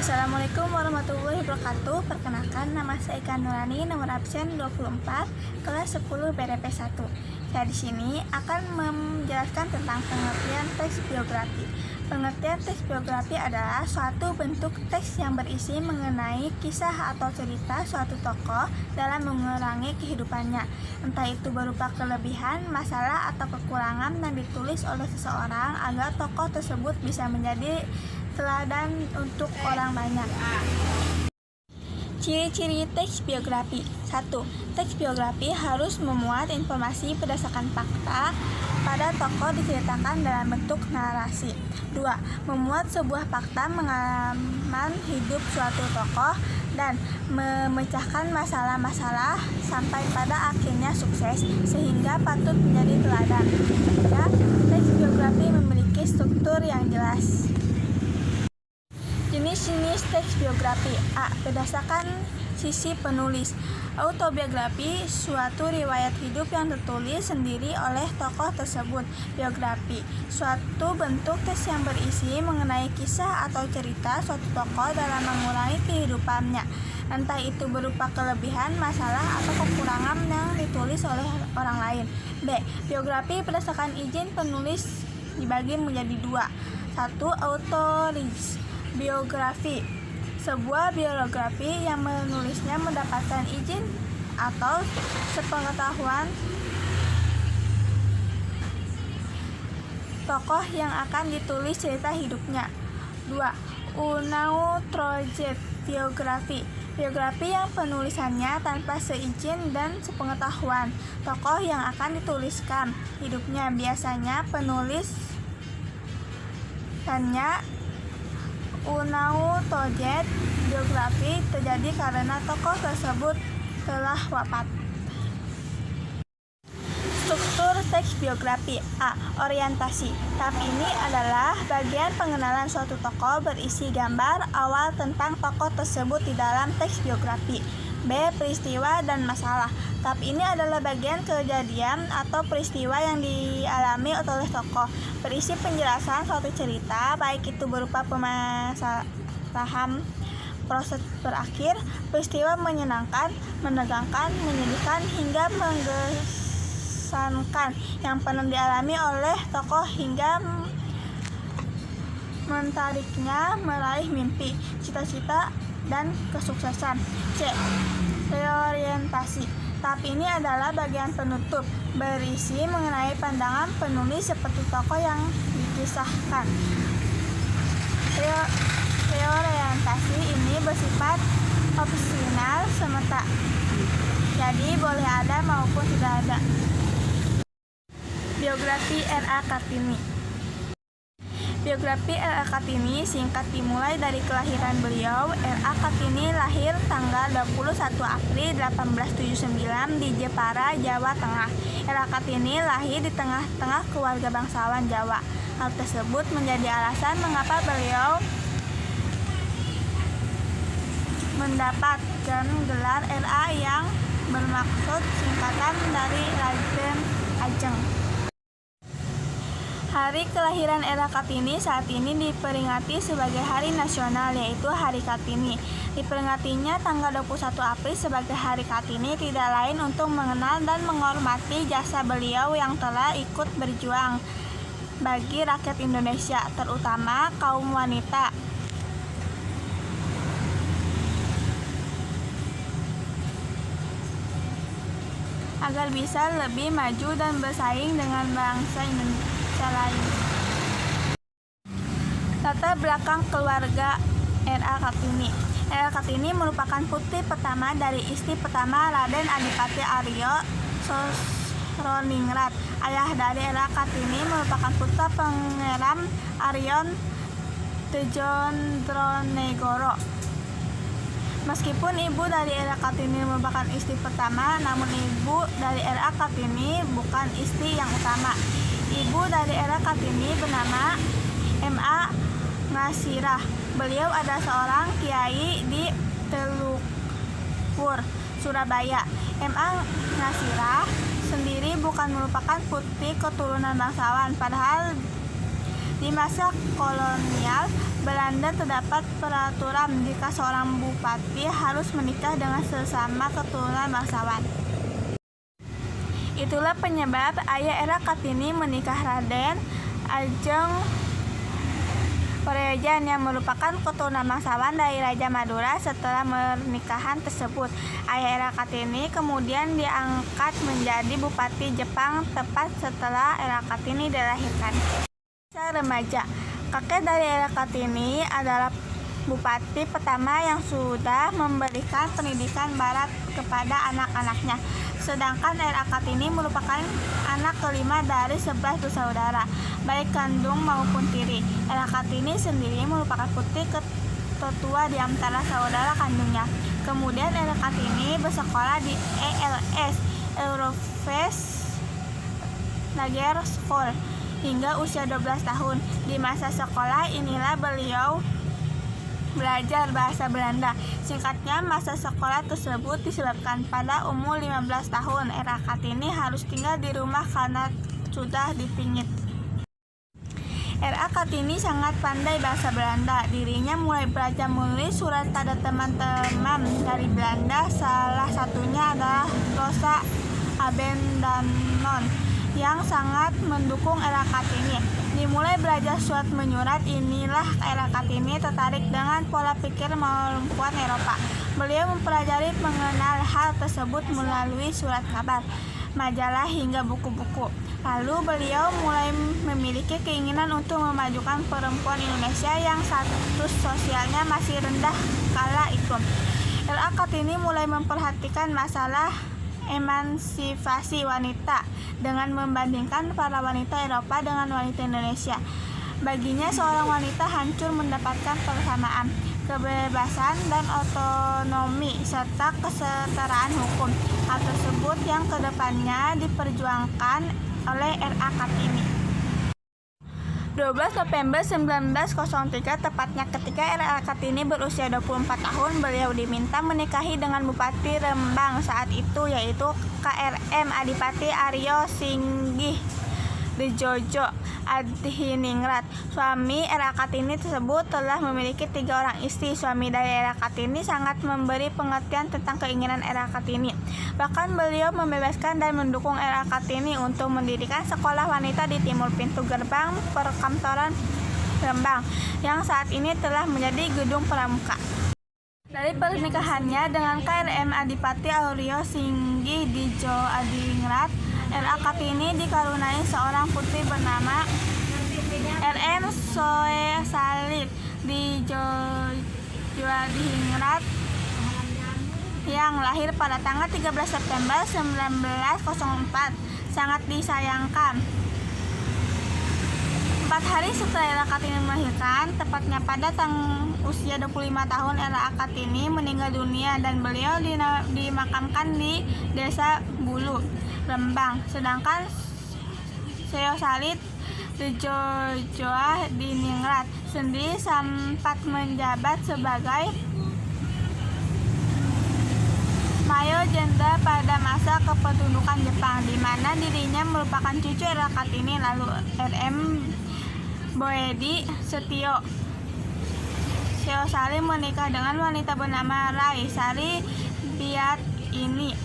Assalamualaikum warahmatullahi wabarakatuh. Perkenalkan, nama saya Ika Nurani, nomor absen 24, kelas 10 BDP 1. Saya di sini akan menjelaskan tentang pengertian teks biografi. Pengertian teks biografi adalah suatu bentuk teks yang berisi mengenai kisah atau cerita suatu tokoh dalam mengurangi kehidupannya, entah itu berupa kelebihan, masalah, atau kekurangan yang ditulis oleh seseorang agar tokoh tersebut bisa menjadi teladan untuk orang banyak. Ciri-ciri teks biografi. 1. Teks biografi harus memuat informasi berdasarkan fakta pada tokoh diceritakan dalam bentuk narasi. 2. Memuat sebuah fakta pengalaman hidup suatu tokoh dan memecahkan masalah-masalah sampai pada akhirnya sukses sehingga patut menjadi teladan. 3. Teks biografi memiliki struktur yang jelas. Jenis-jenis teks biografi. A. Berdasarkan sisi penulis. Autobiografi, suatu riwayat hidup yang ditulis sendiri oleh tokoh tersebut. Biografi, suatu bentuk teks yang berisi mengenai kisah atau cerita suatu tokoh dalam mengurangi kehidupannya, entah itu berupa kelebihan, masalah, atau kekurangan yang ditulis oleh orang lain. B. Biografi berdasarkan izin penulis dibagi menjadi 2. 1. Autoris biografi, sebuah biografi yang menulisnya mendapatkan izin atau sepengetahuan tokoh yang akan ditulis cerita hidupnya. 2. Unautrojet biografi, biografi yang penulisannya tanpa seizin dan sepengetahuan tokoh yang akan dituliskan hidupnya. Biasanya penulis hanya unautrojet biografi terjadi karena tokoh tersebut telah wafat. Struktur teks biografi. A. Orientasi. Tahap ini adalah bagian pengenalan suatu tokoh berisi gambar awal tentang tokoh tersebut di dalam teks biografi. B. Peristiwa dan masalah. Tahap ini adalah bagian kejadian atau peristiwa yang dialami oleh tokoh, berisi penjelasan suatu cerita, baik itu berupa permasalahan proses berakhir, peristiwa menyenangkan, menegangkan, menyedihkan, hingga mengesankan yang pernah dialami oleh tokoh hingga mentariknya meraih mimpi, cita-cita, dan kesuksesan. C. Reorientasi. Tahap ini adalah bagian penutup, berisi mengenai pandangan penulis seperti tokoh yang dikisahkan. Reorientasi ini bersifat opsional semata, jadi boleh ada maupun tidak ada. Biografi R.A. Kartini. Biografi R.A. Kartini singkat dimulai dari kelahiran beliau. R.A. Kartini lahir tanggal 21 April 1879 di Jepara, Jawa Tengah. R.A. Kartini lahir di tengah-tengah keluarga bangsawan Jawa. Hal tersebut menjadi alasan mengapa beliau mendapatkan gelar R.A. yang bermaksud singkatan dari Raden Ajeng. Hari kelahiran R.A. Kartini saat ini diperingati sebagai hari nasional, yaitu Hari Kartini. Diperingatinya tanggal 21 April sebagai Hari Kartini tidak lain untuk mengenal dan menghormati jasa beliau yang telah ikut berjuang bagi rakyat Indonesia, terutama kaum wanita. Agar bisa lebih maju dan bersaing dengan bangsa Indonesia lain. Latar belakang keluarga R.A. Kartini. R.A. Kartini merupakan putri pertama dari istri pertama Raden Adipati Aryo Sosroningrat. Ayah dari R.A. Kartini merupakan putra Pangeran Aryon Tejondronegoro. Meskipun ibu dari R.A. Kartini merupakan istri pertama, namun ibu dari R.A. Kartini bukan istri yang utama. Ibu dari R.A. Kartini bernama M.A. Ngasirah. Beliau adalah seorang kiai di Telukpur, Surabaya. M.A. Ngasirah sendiri bukan merupakan putri keturunan bangsawan, padahal Di masa kolonial Belanda terdapat peraturan jika seorang bupati harus menikah dengan sesama keturunan bangsawan. Itulah penyebab ayah Era Kartini menikah Raden Ajeng Porojan yang merupakan keturunan bangsawan dari Raja Madura. Setelah pernikahan tersebut, ayah Era Kartini kemudian diangkat menjadi Bupati Jepang tepat setelah Era Kartini dilahirkan. Masa remaja, kakek dari Era Kartini adalah bupati pertama yang sudah memberikan pendidikan barat kepada anak-anaknya. Sedangkan Era Kartini merupakan anak kelima dari 11 bersaudara, baik kandung maupun tiri. Era Kartini sendiri merupakan putri tertua di antara saudara kandungnya. Kemudian Era Kartini bersekolah di ELS Eurofest Lager School hingga usia 12 tahun. Di masa sekolah inilah beliau belajar bahasa Belanda. Singkatnya, masa sekolah tersebut disebabkan pada umur 15 tahun Era Kartini harus tinggal di rumah karena sudah dipingit. Era Kartini sangat pandai bahasa Belanda. Dirinya mulai belajar menulis surat pada teman-teman dari Belanda. Salah satunya adalah Rosa Abendanon yang sangat mendukung Era Kartini. Dimulai belajar surat menyurat, inilah Era Kartini tertarik dengan pola pikir perempuan Eropa. Beliau mempelajari mengenal hal tersebut melalui surat kabar, majalah hingga buku-buku. Lalu beliau mulai memiliki keinginan untuk memajukan perempuan Indonesia yang status sosialnya masih rendah kala itu. Era Kartini mulai memperhatikan masalah emansipasi wanita dengan membandingkan para wanita Eropa dengan wanita Indonesia. Baginya seorang wanita hancur mendapatkan persamaan, kebebasan dan otonomi serta kesetaraan hukum. Hal tersebut yang kedepannya diperjuangkan oleh Era Kartini. 12 November 1903, tepatnya ketika Era Kartini berusia 24 tahun, beliau diminta menikahi dengan Bupati Rembang saat itu, yaitu KRM Adipati Aryo Singgih Dejojo Adhiningrat. Suami Era Kartini tersebut telah memiliki 3 orang istri. Suami dari Era Kartini sangat memberi pengertian tentang keinginan Era Kartini. Bahkan beliau membebaskan dan mendukung Era Kartini untuk mendirikan sekolah wanita di timur pintu gerbang Perkantoran Rembang yang saat ini telah menjadi gedung pramuka. Dari pernikahannya dengan KRM Adipati Aryo Singgih Dijo Adiningrat, Era Kartini dikaruniai seorang putri bernama RM Soe Salit Dijo Adiningrat yang lahir pada tanggal 13 September 1904. Sangat disayangkan, 4 hari setelah Era Kartini melahirkan, tepatnya pada usia 25 tahun, Era Kartini meninggal dunia dan beliau dimakamkan di Desa Bulu, Rembang. Sedangkan Seo Salit Dejojoa Diningrat sendiri sempat menjabat sebagai Mayor Jenderal pada masa kependudukan Jepang, di mana dirinya merupakan cucu Era Kartini. Lalu RM Boedi Setio Seo Salit menikah dengan wanita bernama Rai Sari Biat-ini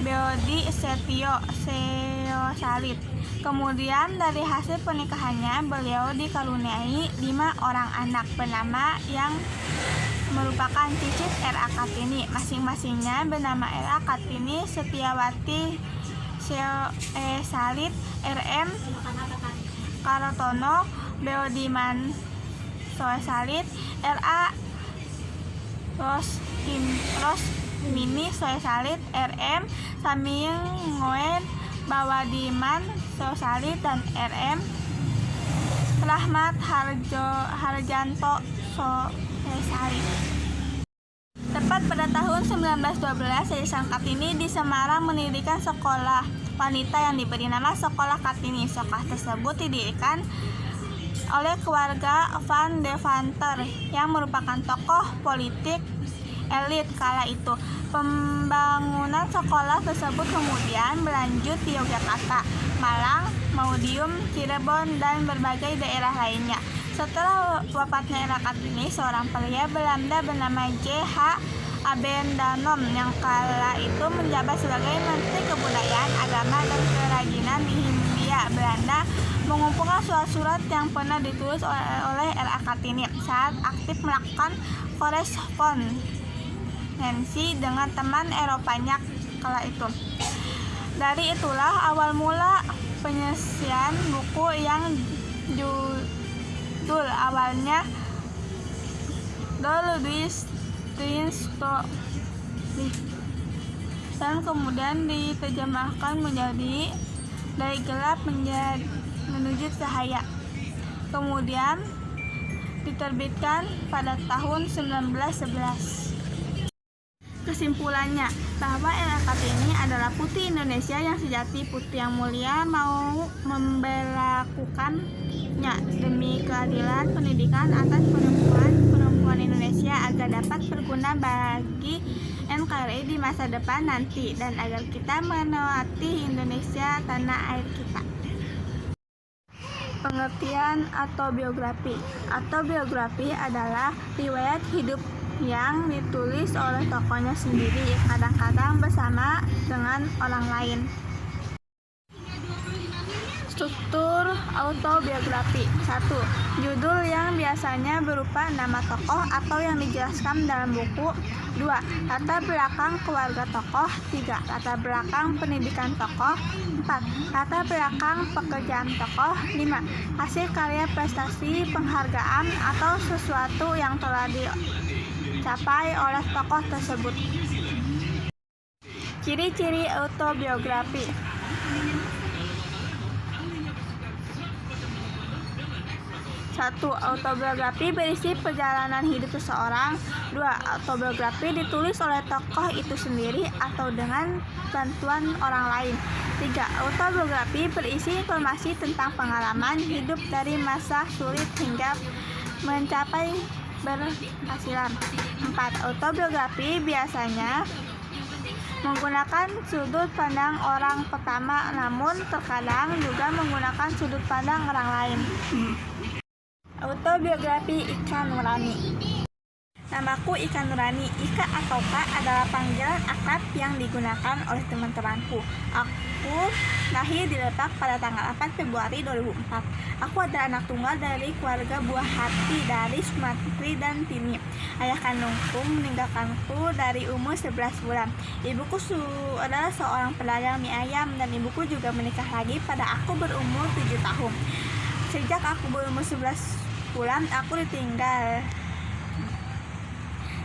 Boedi Setio Seo Salit. Kemudian dari hasil pernikahannya beliau dikaruniai 5 orang anak bernama yang merupakan cicit Era Kartini. Masing-masingnya bernama Era Kartini Setiawati Seo Salit, RM Kartono Beodiman Seo Salit, RA Rosmini Seo Salit, RM Saminggoen Bawadiman Seo Salit, dan RM Rahmat Harjanto Seo Salit. Tepat pada tahun 1912, Yayasan Kartini di Semarang mendirikan sekolah wanita yang diberi nama Sekolah Kartini. Sekolah tersebut didirikan oleh keluarga Van Deventer yang merupakan tokoh politik elit kala itu. Pembangunan sekolah tersebut kemudian berlanjut di Yogyakarta, Malang, Maudium, Cirebon, dan berbagai daerah lainnya. Setelah wafatnya Era Kartini, seorang pria Belanda bernama J.H. Abendanom yang kala itu menjabat sebagai Menteri Kebudayaan, Agama, dan Kerajinan di Hindia Belanda mengumpulkan surat-surat yang pernah ditulis oleh R.A. Kartini saat aktif melakukan korespondensi dengan teman Eropanya kala itu. Dari itulah awal mula penyesian buku yang judul awalnya The Louis dan kemudian diterjemahkan menjadi Dari Gelap Menuju Cahaya. Kemudian diterbitkan pada tahun 1911. Kesimpulannya, bahwa Era Kartini adalah putri Indonesia yang sejati, putri yang mulia, mau memberlakukannya demi keadilan pendidikan atas perempuan Indonesia agar dapat berguna bagi NKRI di masa depan nanti, dan agar kita menaati Indonesia tanah air kita. Pengertian autobiografi. Autobiografi adalah riwayat hidup yang ditulis oleh tokohnya sendiri, kadang-kadang bersama dengan orang lain. Struktur autobiografi. 1. Judul yang biasanya berupa nama tokoh atau yang dijelaskan dalam buku. 2. Latar belakang keluarga tokoh. 3. Latar belakang pendidikan tokoh. 4. Latar belakang pekerjaan tokoh. 5. Hasil karya, prestasi, penghargaan, atau sesuatu yang telah dicapai oleh tokoh tersebut. Ciri-ciri autobiografi. 1. Autobiografi berisi perjalanan hidup seseorang. 2. Autobiografi ditulis oleh tokoh itu sendiri atau dengan bantuan orang lain. 3. Autobiografi berisi informasi tentang pengalaman hidup dari masa sulit hingga mencapai berhasilan. 4. Autobiografi biasanya menggunakan sudut pandang orang pertama, namun terkadang juga menggunakan sudut pandang orang lain. Autobiografi Ika Nurani. Namaku Ika Nurani. Ika atau Kak adalah panggilan akrab yang digunakan oleh teman-temanku. Aku lahir di Lebak pada tanggal 8 Februari 2004. Aku adalah anak tunggal dari keluarga buah hati dari Sumatri dan Tini. Ayah kandungku meninggalkanku dari umur 11 bulan. Ibuku adalah seorang pedagang mie ayam, dan ibuku juga menikah lagi pada aku berumur 7 tahun. Sejak aku berumur 11 bulan, aku ditinggal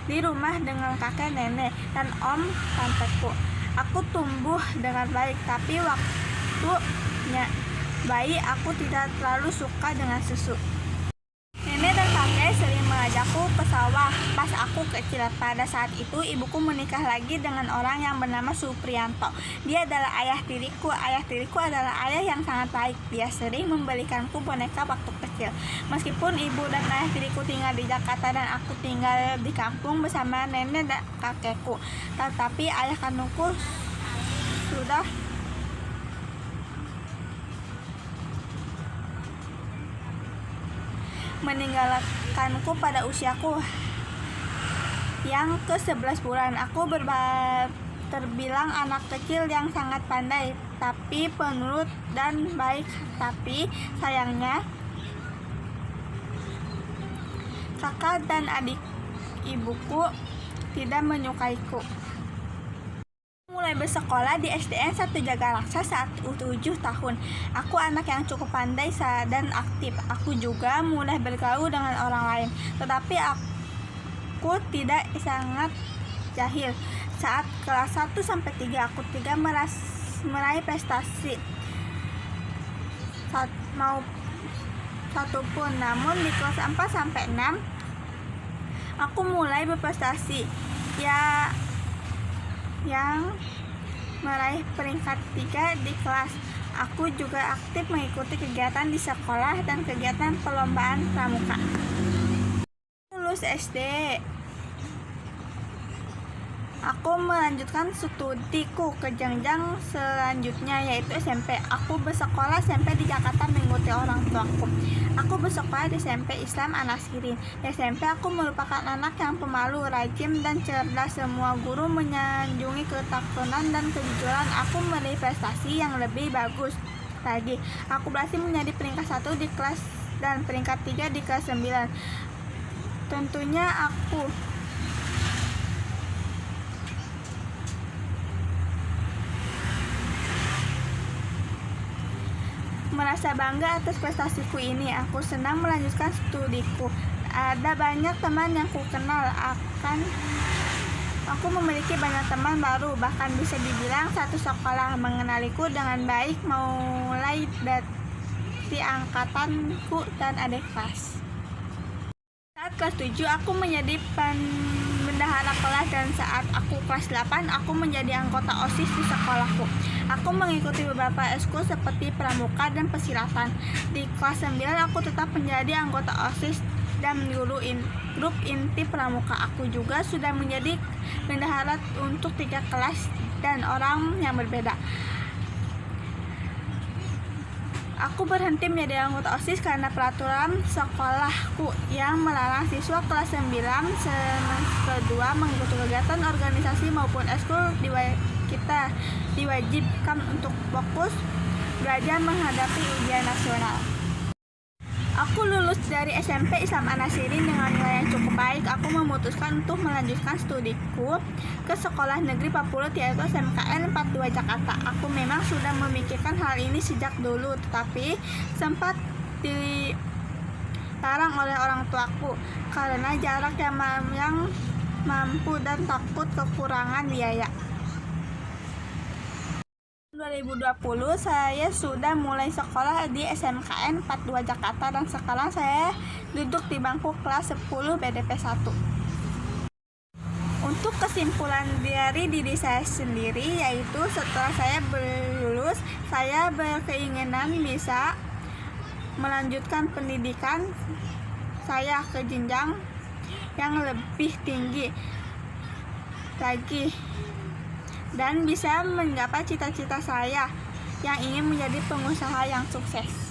di rumah dengan kakek nenek dan om tanteku. Aku tumbuh dengan baik, tapi waktu bayi aku tidak terlalu suka dengan susu. Nenek dan kakek sering mengajakku ke sawah pas aku kecil. Pada saat itu ibuku menikah lagi dengan orang yang bernama Supriyanto. Dia adalah ayah tiriku. Ayah tiriku adalah ayah yang sangat baik. Dia sering membelikanku boneka waktu kecil. Meskipun ibu dan ayah tiriku tinggal di Jakarta dan aku tinggal di kampung bersama nenek dan kakekku, tetapi ayah kandungku sudah meninggalkanku pada usiaku yang ke-11 bulan. Aku terbilang anak kecil yang sangat pandai, tapi penurut dan baik. Tapi sayangnya kakak dan adik ibuku tidak menyukaiku. Mulai bersekolah di SDN 1 Jagaraksa saat 7 tahun. Aku anak yang cukup pandai dan aktif. Aku juga mulai bergaul dengan orang lain. Tetapi aku tidak sangat jahil. Saat kelas 1-3 aku tidak meraih prestasi satupun. Namun di kelas 4-6 aku mulai berprestasi. Yang meraih peringkat 3 di kelas. Aku juga aktif mengikuti kegiatan di sekolah dan kegiatan perlombaan pramuka. Lulus SD. Aku melanjutkan studiku ke jenjang selanjutnya, yaitu SMP. Aku bersekolah SMP di Jakarta mengikuti orang tuaku. Aku bersekolah di SMP Islam An-Nasirin. Di SMP aku merupakan anak yang pemalu, rajin, dan cerdas. Semua guru menyanjungi ketekunan dan kejujuran. Aku meraih prestasi yang lebih bagus lagi. Aku berhasil menjadi peringkat 1 di kelas dan peringkat 3 di kelas 9. Tentunya aku merasa bangga atas prestasiku ini. Aku senang melanjutkan studiku. Ada banyak teman yang ku kenal. Aku memiliki banyak teman baru. Bahkan bisa dibilang satu sekolah mengenaliku dengan baik mulai dari angkatanku dan adik kelas. Saat kelas 7 aku menjadi bendahara kelas, dan saat aku kelas 8 aku menjadi anggota OSIS di sekolahku. Aku mengikuti beberapa ekskul seperti pramuka dan persilatan. Di kelas 9 aku tetap menjadi anggota OSIS dan grup inti pramuka. Aku juga sudah menjadi bendahara untuk 3 kelas dan orang yang berbeda. Aku berhenti menjadi anggota OSIS karena peraturan sekolahku yang melarang siswa kelas 9 semester 2 mengikuti kegiatan organisasi maupun ekskul. Kita diwajibkan untuk fokus belajar menghadapi ujian nasional. Aku lulus dari SMP Islam An-Nasirin dengan nilai yang cukup baik. Aku memutuskan untuk melanjutkan studiku ke sekolah negeri favorit, yaitu SMKN 42 Jakarta. Aku memang sudah memikirkan hal ini sejak dulu, tetapi sempat dilarang oleh orang tuaku karena jarak yang mampu dan takut kekurangan biaya. 2020 saya sudah mulai sekolah di SMKN 42 Jakarta dan sekarang saya duduk di bangku kelas 10 BDP 1. Untuk kesimpulan dari diri saya sendiri, yaitu setelah saya lulus, saya berkeinginan bisa melanjutkan pendidikan saya ke jenjang yang lebih tinggi lagi dan bisa menggapai cita-cita saya yang ingin menjadi pengusaha yang sukses.